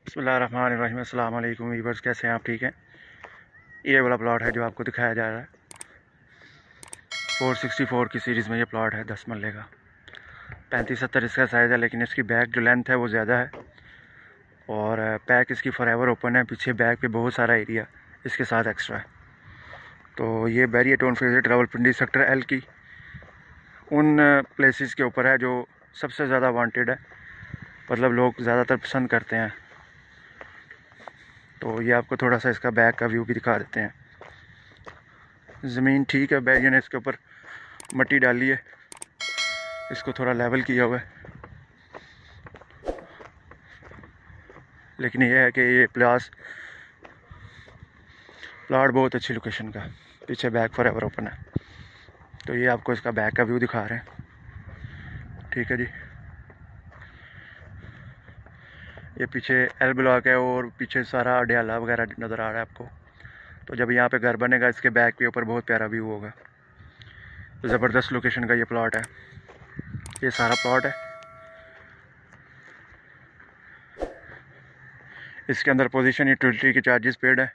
बिस्मिल्लाहिर्रहमानिर्रहीम। अस्सलाम वालेकुम वीवर्स, कैसे हैं आप? ठीक हैं। ये वाला प्लॉट है जो आपको दिखाया जा रहा है। 464 की सीरीज़ में ये प्लॉट है 10 मरले का। 35-70 इसका साइज़ है, लेकिन इसकी बैक जो लेंथ है वो ज़्यादा है और पैक इसकी फॉरएवर ओपन है। पीछे बैक पे बहुत सारा एरिया इसके साथ एक्स्ट्रा है। तो ये barrier town phase Rawalpindi sector L की उन प्लेसेस के ऊपर है जो सबसे ज़्यादा वांटेड है, मतलब लोग ज़्यादातर पसंद करते हैं। तो ये आपको थोड़ा सा इसका बैक का व्यू भी दिखा देते हैं। ज़मीन ठीक है, बैरियर ने इसके ऊपर मिट्टी डाली है, इसको थोड़ा लेवल किया हुआ है। लेकिन ये है कि ये प्लाट बहुत अच्छी लोकेशन का, पीछे बैक फॉरएवर ओपन है। तो ये आपको इसका बैक का व्यू दिखा रहे हैं। ठीक है जी, ये पीछे एल ब्लॉक है और पीछे सारा अडियाला वगैरह नज़र आ रहा है आपको। तो जब यहाँ पे घर बनेगा इसके बैक के ऊपर बहुत प्यारा व्यू होगा। तो ज़बरदस्त लोकेशन का ये प्लॉट है, ये सारा प्लॉट है। इसके अंदर पोजीशन यूटिलिटी के चार्जेस पेड है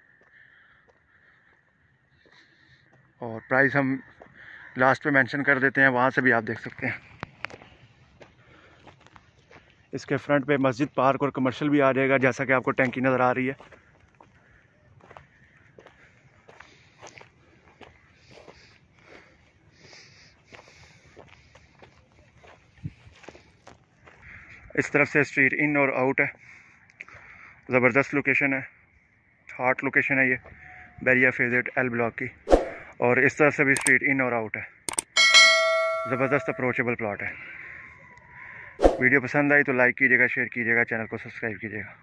और प्राइस हम लास्ट पे मेंशन कर देते हैं, वहाँ से भी आप देख सकते हैं। इसके फ्रंट पे मस्जिद, पार्क और कमर्शियल भी आ जाएगा, जैसा कि आपको टैंकी नज़र आ रही है। इस तरफ से स्ट्रीट इन और आउट है। ज़बरदस्त लोकेशन है, हॉट लोकेशन है ये बैरियर फेज एल ब्लॉक की। और इस तरफ से भी स्ट्रीट इन और आउट है। ज़बरदस्त अप्रोचेबल प्लॉट है। वीडियो पसंद आई तो लाइक कीजिएगा, शेयर कीजिएगा, चैनल को सब्सक्राइब कीजिएगा।